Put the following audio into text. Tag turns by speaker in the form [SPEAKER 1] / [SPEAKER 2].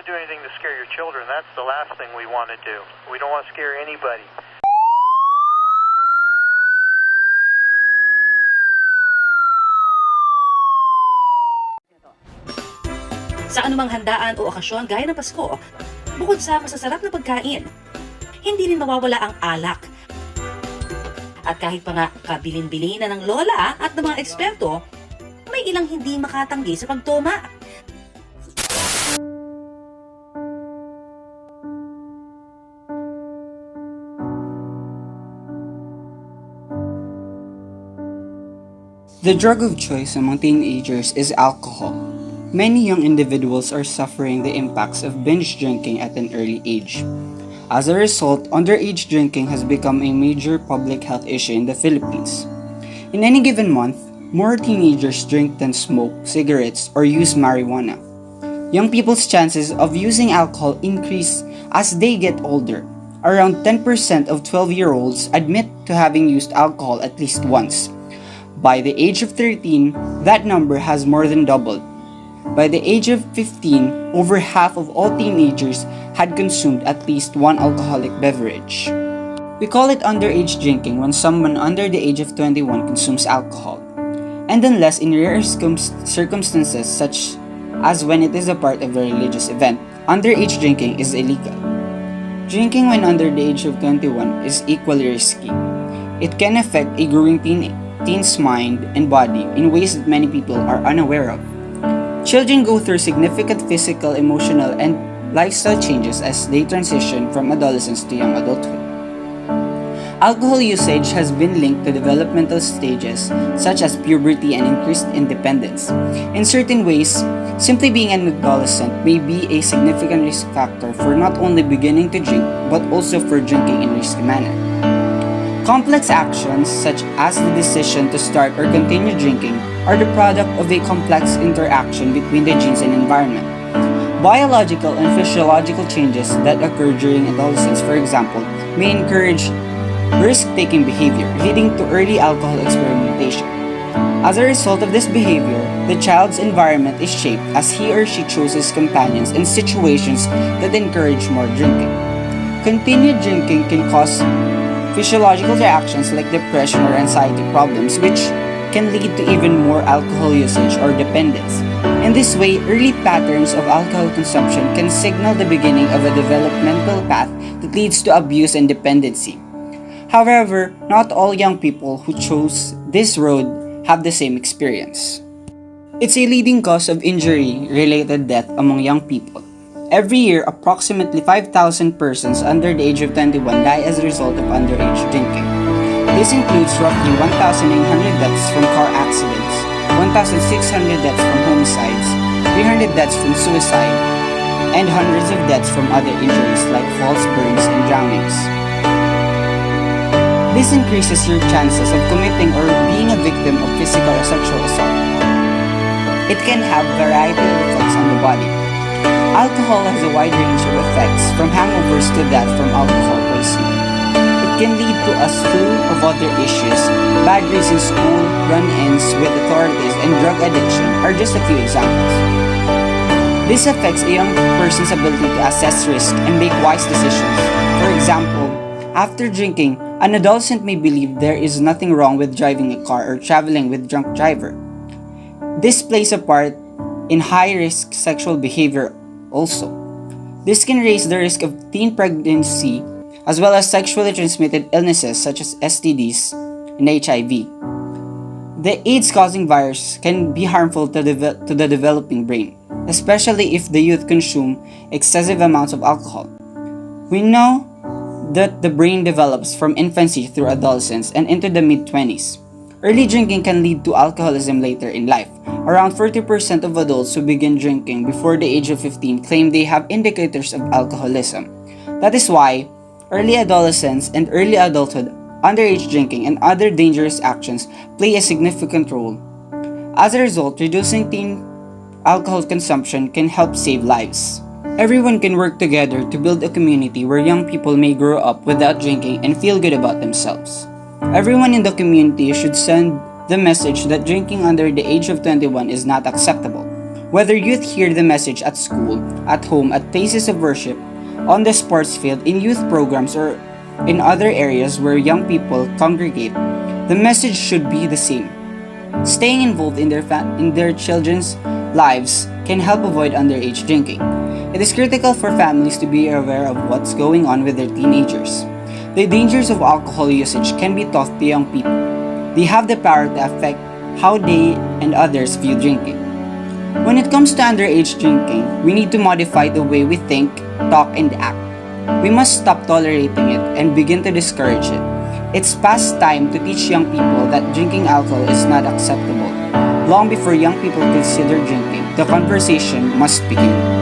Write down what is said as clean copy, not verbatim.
[SPEAKER 1] want to do anything to scare your children. That's the last thing we want to do. We don't want to scare anybody.
[SPEAKER 2] Sa anumang handaan o okasyon gaya ng Pasko, bukod sa masasarap na pagkain, hindi rin mawawala ang alak. At kahit pa nga kabilin-bilin na ng lola at ng mga eksperto, may ilang hindi makatanggi sa pagtoma.
[SPEAKER 3] The drug of choice among teenagers is alcohol. Many young individuals are suffering the impacts of binge drinking at an early age. As a result, underage drinking has become a major public health issue in the Philippines. In any given month, more teenagers drink than smoke cigarettes or use marijuana. Young people's chances of using alcohol increase as they get older. Around 10% of 12-year-olds admit to having used alcohol at least once. By the age of 13, that number has more than doubled. By the age of 15, over half of all teenagers had consumed at least one alcoholic beverage. We call it underage drinking when someone under the age of 21 consumes alcohol, and unless in rare circumstances such as when it is a part of a religious event, underage drinking is illegal. Drinking when under the age of 21 is equally risky. It can affect a growing teen's mind and body in ways that many people are unaware of. Children go through significant physical, emotional, and lifestyle changes as they transition from adolescence to young adulthood. Alcohol usage has been linked to developmental stages such as puberty and increased independence. In certain ways, simply being an adolescent may be a significant risk factor for not only beginning to drink but also for drinking in a risky manner. Complex actions, such as the decision to start or continue drinking, are the product of a complex interaction between the genes and environment. Biological and physiological changes that occur during adolescence, for example, may encourage risk-taking behavior, leading to early alcohol experimentation. As a result of this behavior, the child's environment is shaped as he or she chooses companions and situations that encourage more drinking. Continued drinking can cause physiological reactions like depression or anxiety problems, which can lead to even more alcohol usage or dependence. In this way, early patterns of alcohol consumption can signal the beginning of a developmental path that leads to abuse and dependency. However, not all young people who chose this road have the same experience. It's a leading cause of injury-related death among young people. Every year, approximately 5,000 persons under the age of 21 die as a result of underage drinking. This includes roughly 1,800 deaths from car accidents, 1,600 deaths from homicides, 300 deaths from suicide, and hundreds of deaths from other injuries like falls, burns, and drownings. This increases your chances of committing or being a victim of physical or sexual assault. It can have a variety of effects on the body. Alcohol has a wide range of effects, from hangovers to death from alcohol poisoning. It can lead to a slew of other issues. Bad grades in school, run-ins with authorities, and drug addiction are just a few examples. This affects a young person's ability to assess risk and make wise decisions. For example, after drinking, an adolescent may believe there is nothing wrong with driving a car or traveling with a drunk driver. This plays a part in high-risk sexual behavior also. This can raise the risk of teen pregnancy as well as sexually transmitted illnesses such as STDs and HIV. The AIDS-causing virus can be harmful to the developing brain, especially if the youth consume excessive amounts of alcohol. We know that the brain develops from infancy through adolescence and into the mid-20s. Early drinking can lead to alcoholism later in life. Around 40% of adults who begin drinking before the age of 15 claim they have indicators of alcoholism. That is why early adolescence and early adulthood, underage drinking, and other dangerous actions play a significant role. As a result, reducing teen alcohol consumption can help save lives. Everyone can work together to build a community where young people may grow up without drinking and feel good about themselves. Everyone in the community should send the message that drinking under the age of 21 is not acceptable. Whether youth hear the message at school, at home, at places of worship, on the sports field, in youth programs, or in other areas where young people congregate, the message should be the same. Staying involved in their children's lives can help avoid underage drinking. It is critical for families to be aware of what's going on with their teenagers. The dangers of alcohol usage can be taught to young people. They have the power to affect how they and others view drinking. When it comes to underage drinking, we need to modify the way we think, talk, and act. We must stop tolerating it and begin to discourage it. It's past time to teach young people that drinking alcohol is not acceptable. Long before young people consider drinking, the conversation must begin.